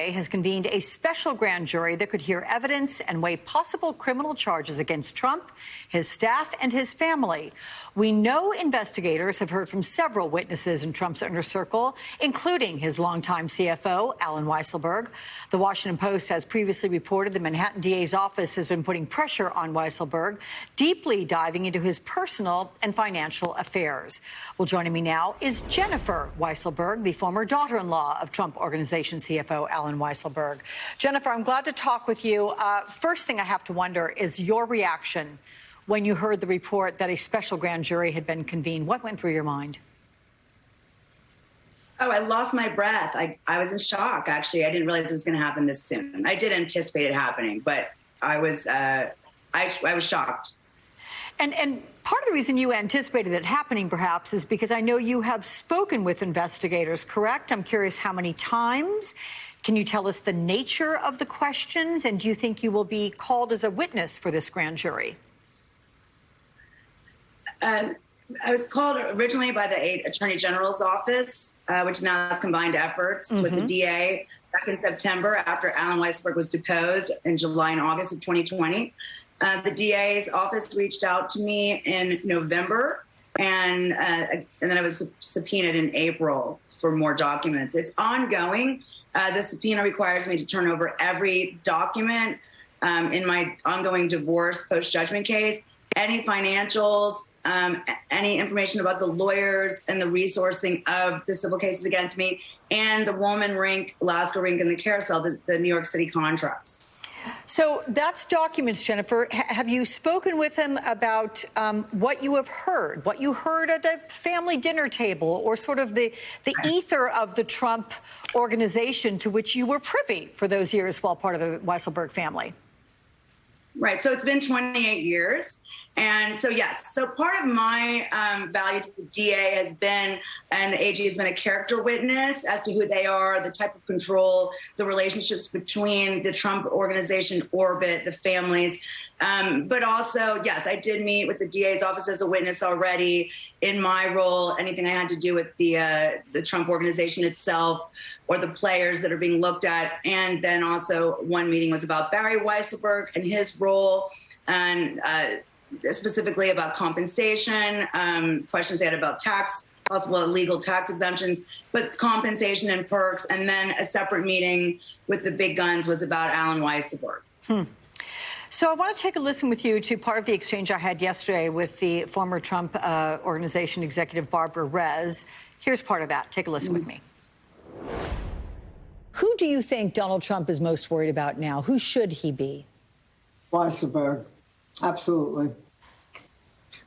DA has convened a special grand jury that could hear evidence and weigh possible criminal charges against Trump, his staff, and his family. We know investigators have heard from several witnesses in Trump's inner circle, including his longtime CFO, Alan Weisselberg. The Washington Post has previously reported the Manhattan DA's office has been putting pressure on Weisselberg, deeply diving into his personal and financial affairs. Well, joining me now is Jennifer Weisselberg, the former daughter-in-law of Trump Organization CFO Alan Weisselberg. Jennifer, I'm glad to talk with you. First thing I have to wonder is your reaction when you heard the report that a special grand jury had been convened. What went through your mind? Oh, I lost my breath. I was in shock, actually. I didn't realize it was going to happen this soon. I did anticipate it happening, but I was shocked. And part of the reason you anticipated it happening, perhaps, is because I know you have spoken with investigators, correct? I'm curious how many times. Can you tell us the nature of the questions? And do you think you will be called as a witness for this grand jury? I was called originally by the Attorney General's office, which now has combined efforts with the DA back in September after Alan Weisselberg was deposed in July and August of 2020. The DA's office reached out to me in November, and then I was subpoenaed in April for more documents. It's ongoing. The subpoena requires me to turn over every document in my ongoing divorce post-judgment case, any financials, any information about the lawyers and the resourcing of the civil cases against me, and the Woolman Rink, Alaska Rink, and the Carousel, the New York City contracts. So that's documents, Jennifer. Have you spoken with him about what you have heard, what you heard at a family dinner table, or sort of the ether of the Trump organization to which you were privy for those years while part of the Weisselberg family? Right. So it's been 28 years. And so, yes, so part of my value to the DA has been, and the AG has been, a character witness as to who they are, the type of control, the relationships between the Trump Organization orbit, the families. But also, yes, I did meet with the DA's office as a witness already in my role, anything I had to do with the Trump Organization itself or the players that are being looked at. And then also one meeting was about Barry Weisselberg and his role, and specifically about compensation, questions they had about tax, possible illegal tax exemptions, but compensation and perks. And then a separate meeting with the big guns was about Alan Weisselberg. So I want to take a listen with you to part of the exchange I had yesterday with the former Trump Organization executive Barbara Rez. Here's part of that. Take a listen with me. Who do you think Donald Trump is most worried about now? Who should he be? Weisselberg. Absolutely.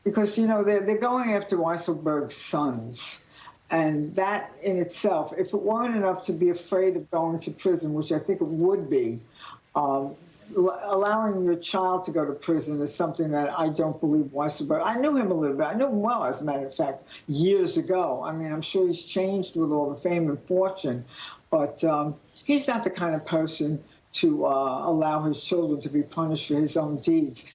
Because, you know, they're going after Weisselberg's sons. And that in itself, if it weren't enough to be afraid of going to prison, which I think it would be, allowing your child to go to prison is something that I don't believe Weisselberg. I knew him a little bit. I knew him well, as a matter of fact, years ago. I mean, I'm sure he's changed with all the fame and fortune. But he's not the kind of person to allow his children to be punished for his own deeds.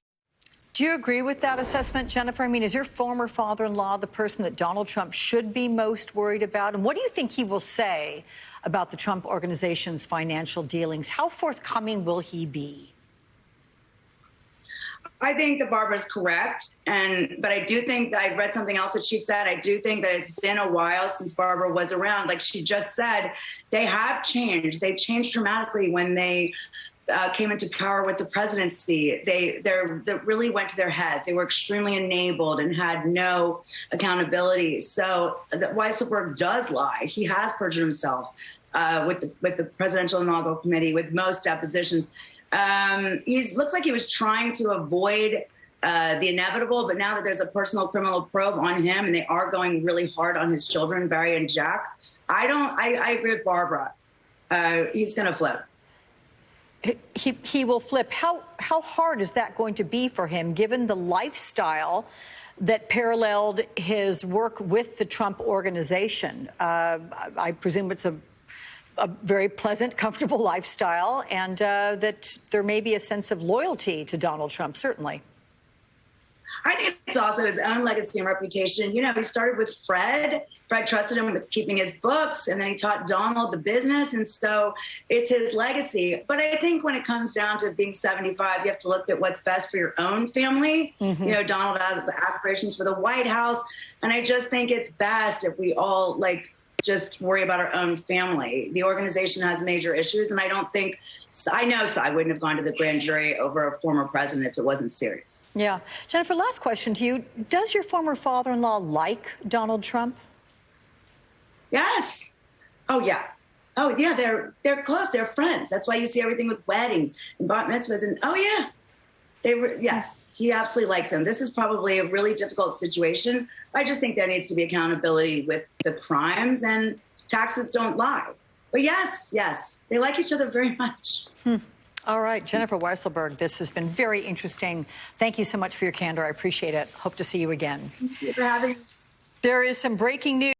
Do you agree with that assessment, Jennifer? I mean, is your former father-in-law the person that Donald Trump should be most worried about? And what do you think he will say about the Trump Organization's financial dealings? How forthcoming will he be? I think that Barbara's correct. But I do think that I read something else that she said. I do think that it's been a while since Barbara was around. Like she just said, they have changed. They've changed dramatically when they came into power with the presidency. They really went to their heads. They were extremely enabled and had no accountability. So Weisselberg does lie. He has perjured himself with the Presidential Inaugural Committee, with most depositions. He looks like he was trying to avoid the inevitable, but now that there's a personal criminal probe on him and they are going really hard on his children, Barry and Jack, I agree with Barbara. He's going to flip. He will flip. How hard is that going to be for him, given the lifestyle that paralleled his work with the Trump Organization? I presume it's a very pleasant, comfortable lifestyle, and that there may be a sense of loyalty to Donald Trump, certainly. I think it's also his own legacy and reputation. You know, he started with Fred. Fred trusted him with keeping his books, and then he taught Donald the business, and so it's his legacy. But I think when it comes down to being 75, you have to look at what's best for your own family. You know, Donald has aspirations for the White House, and I just think it's best if we all, like, just worry about our own family. The organization has major issues, and I know I wouldn't have gone to the grand jury over a former president if it wasn't serious. Yeah. Jennifer, last question to you. Does your former father-in-law like Donald Trump? Yes. Oh, yeah. Oh, yeah, they're close. They're friends. That's why you see everything with weddings and bat mitzvahs. And, oh, yeah. Yes, he absolutely likes them. This is probably a really difficult situation. I just think there needs to be accountability with the crimes, and taxes don't lie. But yes, they like each other very much. All right, Jennifer Weisselberg, this has been very interesting. Thank you so much for your candor. I appreciate it. Hope to see you again. Thank you for having me. There is some breaking news.